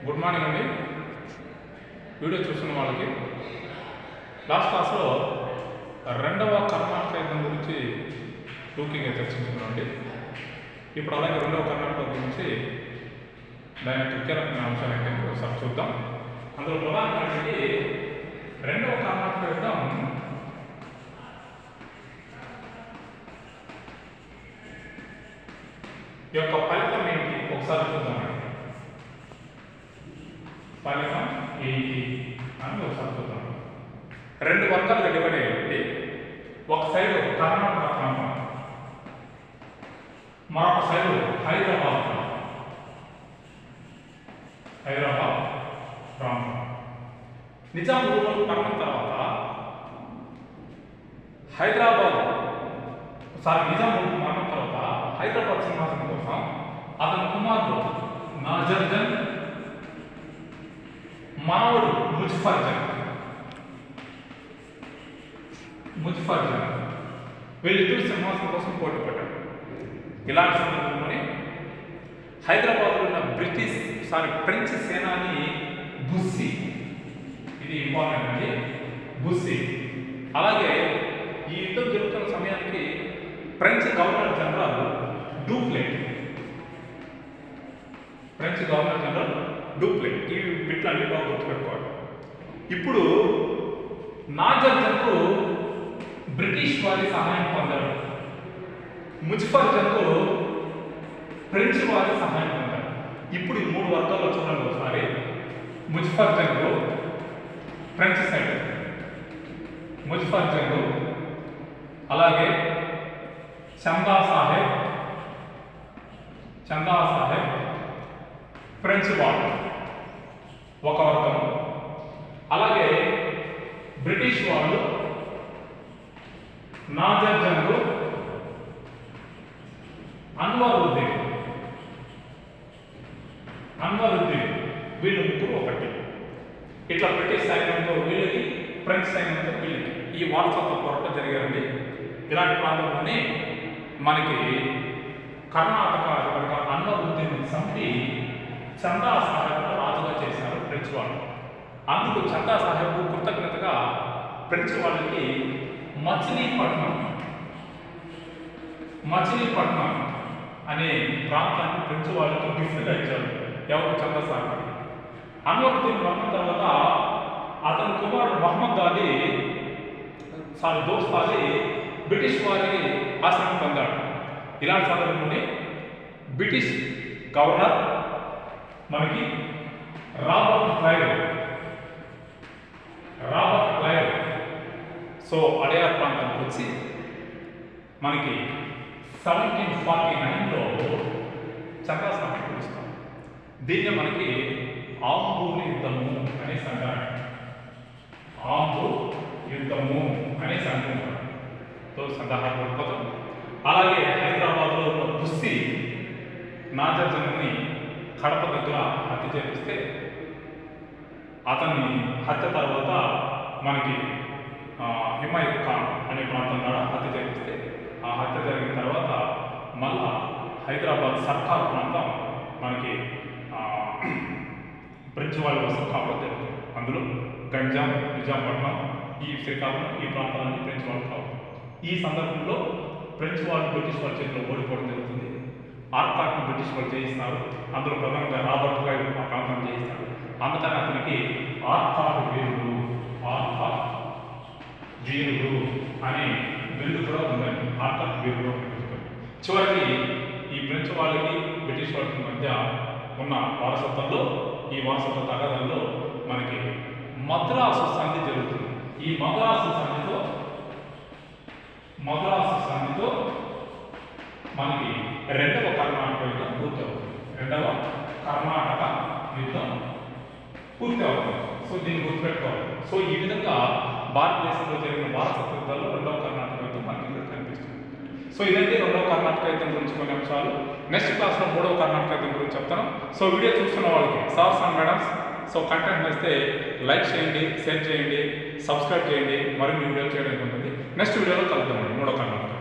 Good morning అండి. Video చూస్తున్న వాళ్ళకి లాస్ట్ క్లాస్లో రెండవ కర్ణాటక యుద్ధం గురించి టూకీగా చర్చించుకున్నామండి. ఇప్పుడు అలాగే రెండవ కర్ణాటక గురించి దాని యొక్క ముఖ్యమైన అంశాలు ఏంటంటే ఒకసారి చూద్దాం. అందులో ప్రధానమైనది రెండవ కర్ణాటక యుద్ధం యొక్క ఫలితం ఏంటి ఒకసారి చూద్దామండి. ఫలితం ఏంటి అని ఒకసారి చూద్దాం. రెండు వర్గాలుగా డివైడ్ అయ్యింది. ఒక సైడ్ కర్ణాటక ప్రాంతం, మరొక సైడ్ హైదరాబాద్ ప్రాంతం. నిజాం రూపంలో పడిన తర్వాత నిజాం రూపం మరణం తర్వాత హైదరాబాద్ సింహాసనం కోసం అతని కుమారుడు నాజర్ జంగ్, మనవడు ముజఫర్ జంగ్ వీళ్ళిద్దరు సింహాసనం కోసం పోటీ పడ్డారు. ఇలాంటి సందర్భంలోనే హైదరాబాద్లో ఉన్న ఫ్రెంచ్ సేనాని బుస్సీ, ఇది ఇంపార్టెంట్ అండి, బుస్సీ. అలాగే ఈ యుద్ధం జరుగుతున్న సమయానికి ఫ్రెంచ్ గవర్నర్ జనరల్ డూప్లెట్, ఈ బిట్లు అన్ని బాగా గుర్తుపెట్టుకోవాలి. ఇప్పుడు నాజర్ జంగ్ బ్రిటిష్ వారి సహాయం పొందాడు, ముజఫర్ జంగ్ ఫ్రెంచ్ వారి సహాయం పొందాడు. ఇప్పుడు ఈ మూడు వర్గాల్లో చూడండి ఒకసారి. ముజఫర్ జంగ్ ఫ్రెంచ్ సైడ్, ముజఫర్ జంగ్, అలాగే చందా సాహెబ్ ఫ్రెంచ్ వాళ్ళు ఒక వర్గం. అలాగే బ్రిటిష్ వాళ్ళు నాజర్ జంగ్, అన్వరుద్దీన్ వీళ్ళు ముగ్గురు ఒకటి. ఇట్లా బ్రిటిష్ సైన్యంతో వీళ్ళకి, ఫ్రెంచ్ సైన్యంతో వీళ్ళకి ఈ వారసత్వ పోరాటం జరిగారండి. ఇలాంటి ప్రాంతంలోనే మనకి కర్ణాటక అన్వరుద్దీన్ చంపి చందా సాహెబ్ రాజుగా చేశారు ఫ్రెంచ్ వాళ్ళు. అందుకు చందా సాహెబ్ కృతజ్ఞతగా ఫ్రెంచ్ వాళ్ళకి మచిలీపట్నం అనే ప్రాంతాన్ని ఫ్రెంచ్ వాళ్ళకి గిఫ్ట్గా ఇచ్చారు. ఎవరు? చందా సాహెబ్. అన్వరుద్దీన్ మరణం తర్వాత అతని కుమారుడు మహమ్మద్ దోస్త్ అలీ బ్రిటిష్ వారి ఆశ్రమం పొందాడు. ఇలాంటి సందర్భంలోనే బ్రిటిష్ గవర్నర్ మనకి రాబర్ట్ క్లైవ్ అడయార్ ప్రాంతానికి వచ్చి మనకి 1749లో చంద్రస్నానం పిలుస్తాం. దీన్ని మనకి ఆంబూర్ యుద్ధము అనేసి అంటారు. సందర్భం. అలాగే హైదరాబాద్లో ఉన్న బుస్సీ నాజర్ జంగ్ని కడప దగ్గర హత్య చేపిస్తే, అతన్ని హత్య తర్వాత మనకి హిమాయత్ ఖాన్ అనే ప్రాంతం ద్వారా హత్య చేపిస్తే, ఆ హత్య జరిగిన తర్వాత మళ్ళా హైదరాబాద్ సర్కార్ ప్రాంతం మనకి ఫ్రెంచ్ వాళ్ళ వస్తు కావడం జరుగుతుంది. అందులో గంజాం, నిజాంపట్నం, ఈ శ్రీకాకుళం, ఈ ప్రాంతాలన్నీ ఫ్రెంచ్ వాళ్ళు కావాలి. ఈ సందర్భంలో ఫ్రెంచ్ వాళ్ళు బ్రిటిష్ వాళ్ళ చేతిలో ఓడిపోవడం జరుగుతుంది. ఆర్కాట్ను బ్రిటిష్ వాళ్ళు చేయిస్తారు. అందులో ప్రధానంగా రాబర్ట్ క్లైవ్ ఆ ప్రాంతాన్ని చేయిస్తాడు. అందుకని అతనికి ఆర్కాట్ వీరుడు అనే బిరుదు కూడా ఉందండి. ఆర్కాట్ వీరుడు అని పిలుస్తారు. చివరికి ఈ ఫ్రెంచ్ వాళ్ళకి బ్రిటిష్ వాళ్ళకి మధ్య ఉన్న ఈ వారసత్వ తగాదాల్లో మనకి మద్రాసు సంధి జరుగుతుంది. ఈ మద్రాసు సంధితో మనకి రెండవ కర్ణాటక యుద్ధం పూర్తి అవుతుంది. సో దీన్ని గుర్తుపెట్టుకోవాలి. సో ఈ విధంగా భారతదేశంలో జరిగిన వారసత్వ యుద్ధాల్లో రెండవ కర్ణాటక యుద్ధం మనకి ఇక్కడ కనిపిస్తుంది. సో ఇదంటే రెండవ కర్ణాటక యుద్ధం గురించి కొన్ని అంశాలు. నెక్స్ట్ క్లాస్లో మూడవ కర్ణాటక యుద్ధం గురించి చెప్తాను. సో వీడియో చూస్తున్న వాళ్ళకి sirs and madams, so content నచ్చితే లైక్ చేయండి, షేర్ చేయండి, సబ్స్క్రైబ్ చేయండి. మరిన్ని వీడియోలు చేయడానికి ఉంటుంది. నెక్స్ట్ వీడియోలో కలుద్దామండి మూడవ కర్ణాటక.